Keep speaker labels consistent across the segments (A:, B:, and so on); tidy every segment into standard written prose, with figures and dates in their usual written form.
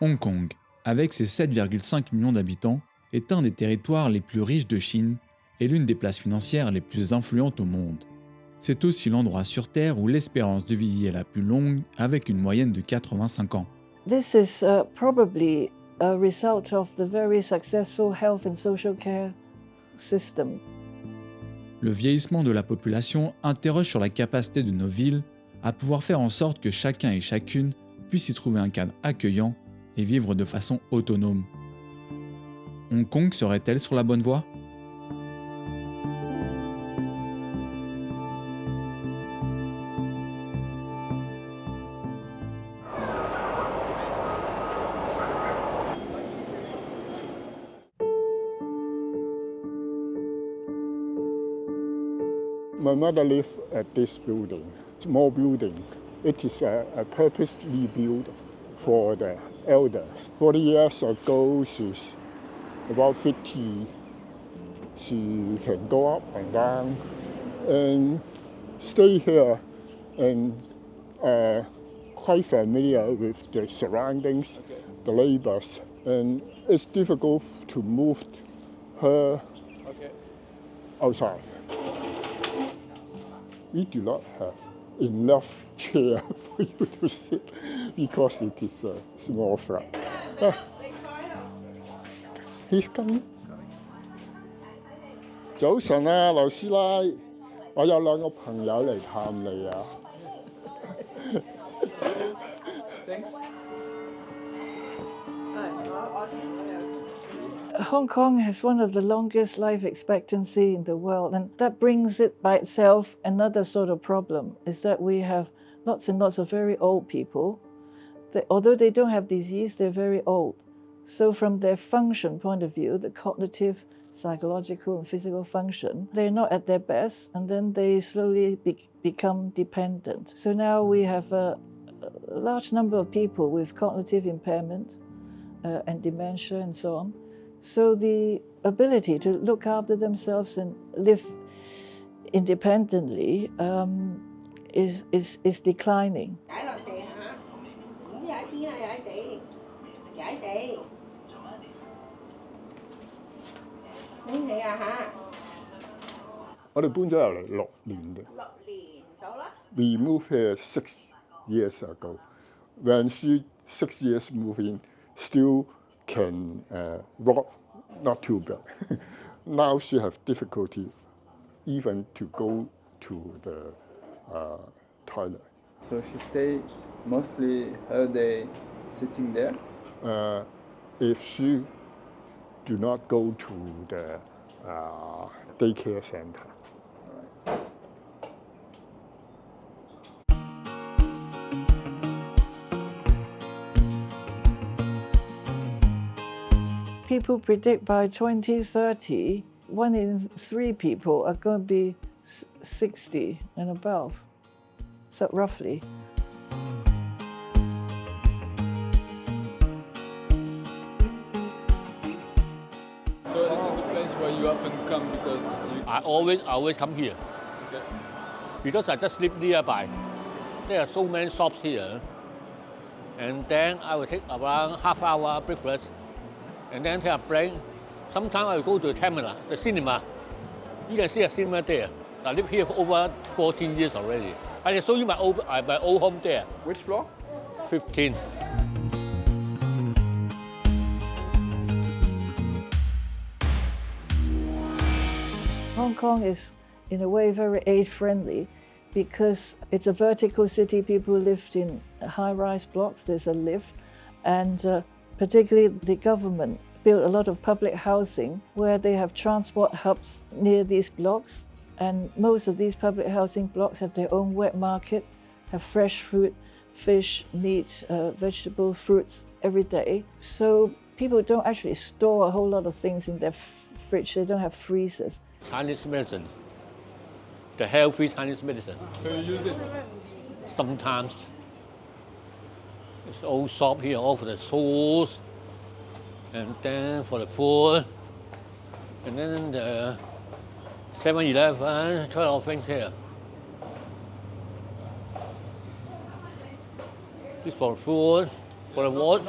A: Hong Kong, avec ses 7,5 millions d'habitants, est un des territoires les plus riches de Chine et l'une des places financières les plus influentes au monde. C'est aussi l'endroit sur Terre où l'espérance de vie est la plus longue, avec une moyenne de 85 ans.
B: This is probably a result of the very successful health and social care system.
A: Le vieillissement de la population interroge sur la capacité de nos villes à pouvoir faire en sorte que chacun et chacune puisse y trouver un cadre accueillant et vivre de façon autonome. Hong Kong serait-elle sur la bonne voie ?
C: My mother lived at this building, small building. It is a purposely built for the elders. 40 years ago, she's about 50. She can go up and down and stay here and quite familiar with the surroundings, the neighbors. And it's difficult to move her outside. We do not have enough chair for you to sit because it is a small flat. He's coming. 早晨啊，劉師奶，我有兩個朋友嚟探你啊。
A: Thanks.
B: Hong Kong has one of the longest life expectancy in the world, and that brings it by itself another sort of problem, is that we have lots and lots of very old people. Although they don't have disease, they're very old. So from their function point of view, the cognitive, psychological and physical function, they're not at their best, and then they slowly become dependent. So now we have a large number of people with cognitive impairment and dementia and so on. So the ability to look after themselves and live independently is declining.
C: 我哋搬咗入嚟6年嘅。6年到啦。We moved here 6 years ago. When she 6 years moved in, still can walk, not too bad. Now she have difficulty even to go to the toilet.
D: So she stay mostly her day sitting there?
C: If she do not go to the daycare center.
B: People predict by 2030, 1 in 3 people are going to be 60 and above, so roughly.
A: So this is the place where you often come because
E: I always come here.
A: Okay.
E: Because I just live nearby. There are so many shops here. And then I will take around half-hour breakfast. And then take a break. Sometimes I will go to the terminal, the cinema. You can see a cinema there. I live here for over 14 years already. I can show you my old home there.
D: Which floor?
E: 15.
B: Hong Kong is, in a way, very age-friendly because it's a vertical city. People lived in high-rise blocks. There's a lift, and particularly the government built a lot of public housing where they have transport hubs near these blocks, and most of these public housing blocks have their own wet market, have fresh fruit, fish, meat, vegetable, fruits every day. So people don't actually store a whole lot of things in their fridge. They don't have freezers.
E: Chinese medicine, the healthy Chinese medicine.
A: so you use it.
E: Sometimes. It's all shop here, all for the sauce, and then for the food, and then the 7-Eleven, 12 things here. This for food, For the wall,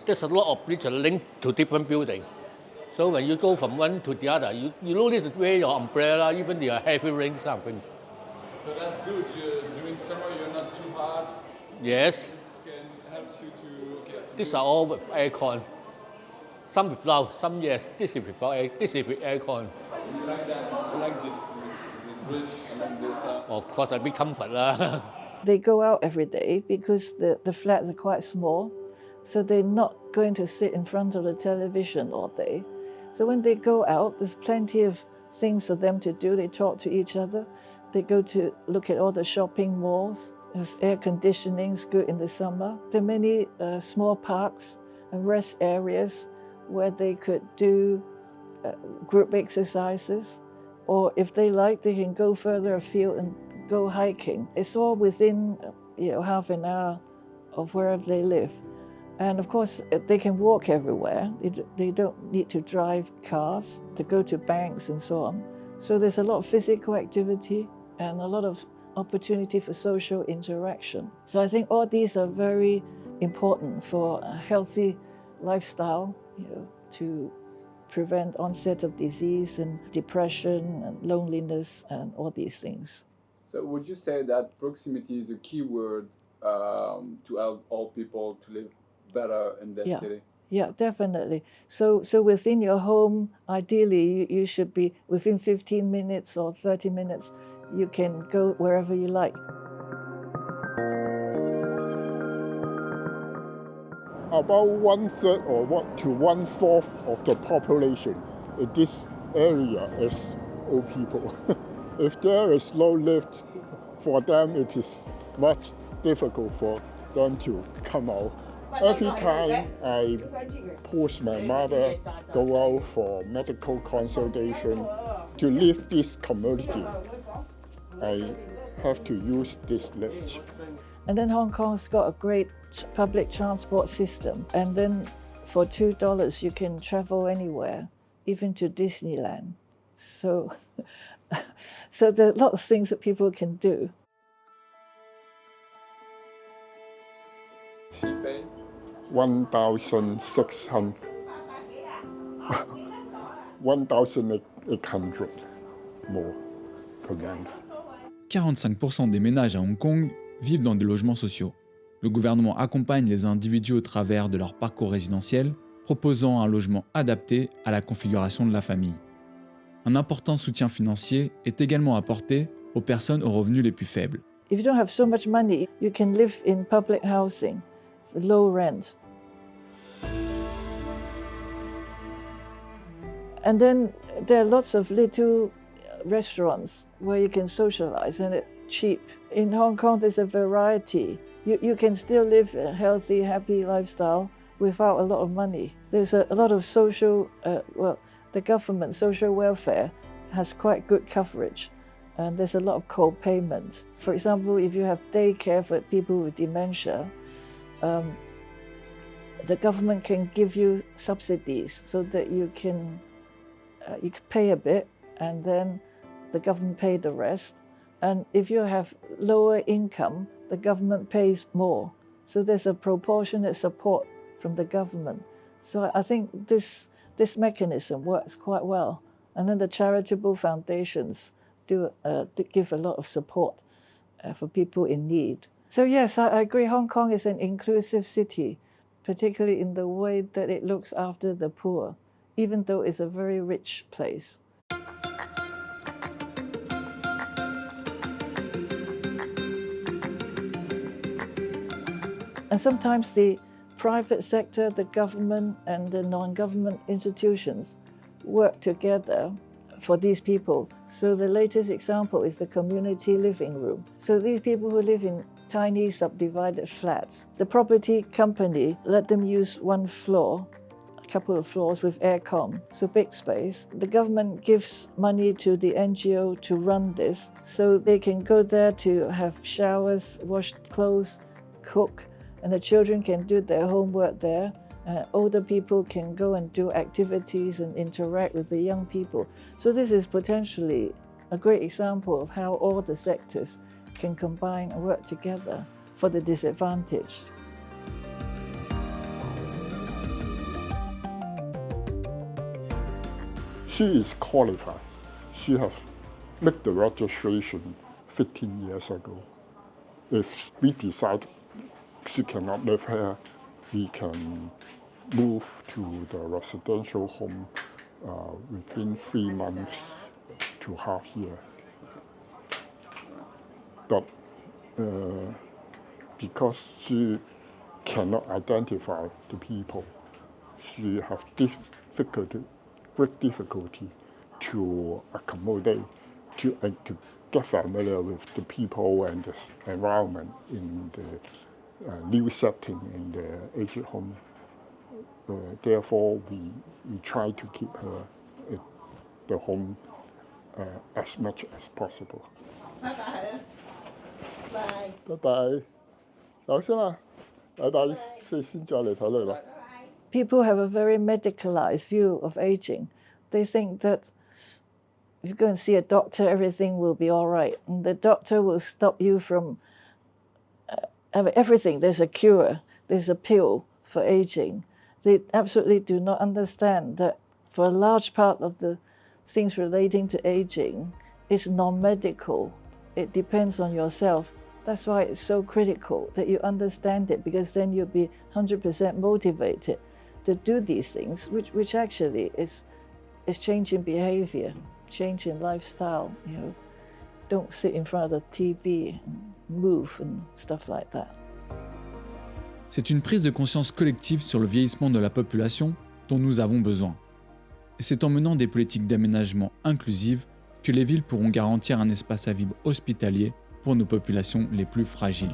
E: there's a lot of bridges linked to different buildings. So when you go from one to the other, you don't need to wear your umbrella, even the heavy rain something.
D: So that's good. During summer, you're not too hot.
E: Yes.
D: Can helps you to.
E: These are all with aircon. Some without, some yes. This is without air. This is with aircon.
D: You like that? You like this bridge? I mean, this.
E: Of course, a bit comfort lah.
B: They go out every day because the flats are quite small, so they're not going to sit in front of the television all day. So when they go out, there's plenty of things for them to do. They talk to each other. They go to look at all the shopping malls. There's air conditioning, it's good in the summer. There are many small parks and rest areas where they could do group exercises, or if they like, they can go further afield and go hiking. It's all within half an hour of wherever they live. And of course, they can walk everywhere. They don't need to drive cars to go to banks and so on. So there's a lot of physical activity and a lot of opportunity for social interaction. So I think all these are very important for a healthy lifestyle, to prevent onset of disease and depression and loneliness and all these things.
D: So would you say that proximity is a key word to help all people to live better in their city?
B: Yeah, definitely. So within your home, ideally, you should be within 15 minutes or 30 minutes. You can go wherever you like.
C: About 1/3 or 1/4 of the population in this area is old people. If there is no lift, for them it is much difficult for them to come out. Every time I push my mother go out for medical consultation to leave this community, I have to use this lift.
B: And then Hong Kong's got a great public transport system. And then for $2, you can travel anywhere, even to Disneyland. So there are a lot of things that people can do.
D: She pays
C: 1,600, 1,800 more per month.
A: 45% des ménages à Hong Kong vivent dans des logements sociaux. Le gouvernement accompagne les individus au travers de leur parcours résidentiel, proposant un logement adapté à la configuration de la famille. Un important soutien financier est également apporté aux personnes aux revenus les plus faibles.
B: If you don't have so much money, you can live in public housing with low rent. And then there are lots of little restaurants where you can socialize and it's cheap. In Hong Kong, there's a variety. You can still live a healthy, happy lifestyle without a lot of money. There's a lot of social, the government, social welfare has quite good coverage. And there's a lot of co-payment. For example, if you have daycare for people with dementia, the government can give you subsidies so that you can pay a bit and then the government pay the rest. And if you have lower income, the government pays more. So there's a proportionate support from the government. So I think this mechanism works quite well. And then the charitable foundations do give a lot of support for people in need. So yes, I agree, Hong Kong is an inclusive city, particularly in the way that it looks after the poor, even though it's a very rich place. And sometimes the private sector, the government and the non-government institutions work together for these people. So the latest example is the community living room. So these people who live in tiny subdivided flats, the property company let them use one floor, a couple of floors with aircon, so big space. The government gives money to the NGO to run this, so they can go there to have showers, wash clothes, cook, and the children can do their homework there. Older people can go and do activities and interact with the young people. So this is potentially a great example of how all the sectors can combine and work together for the disadvantaged.
C: she is qualified. She has made the registration 15 years ago. If we decide she cannot live here, we can move to the residential home within 3 months to half year. But because she cannot identify the people, she has great difficulty to accommodate, to get familiar with the people and the environment in the new setting in the aged home. Therefore, we try to keep her at the home as much as possible.
B: Bye-bye. Bye.
C: 拜拜，首先啦，拜拜，先再嚟睇你啦。
B: People have a very medicalized view of aging. They think that if you go and see a doctor, everything will be all right. And the doctor will stop you from everything. There's a cure, there's a pill for aging. They absolutely do not understand that for a large part of the things relating to aging, it's non-medical. It depends on yourself. That's why it's so critical that you understand it, because then you'll be 100% motivated to do these things, which actually is changing behavior, changing lifestyle. You know, don't sit in front of the TV and move and stuff like that.
A: C'est une prise de conscience collective sur le vieillissement de la population dont nous avons besoin. Et c'est en menant des politiques d'aménagement inclusives que les villes pourront garantir un espace à vivre hospitalier pour nos populations les plus fragiles.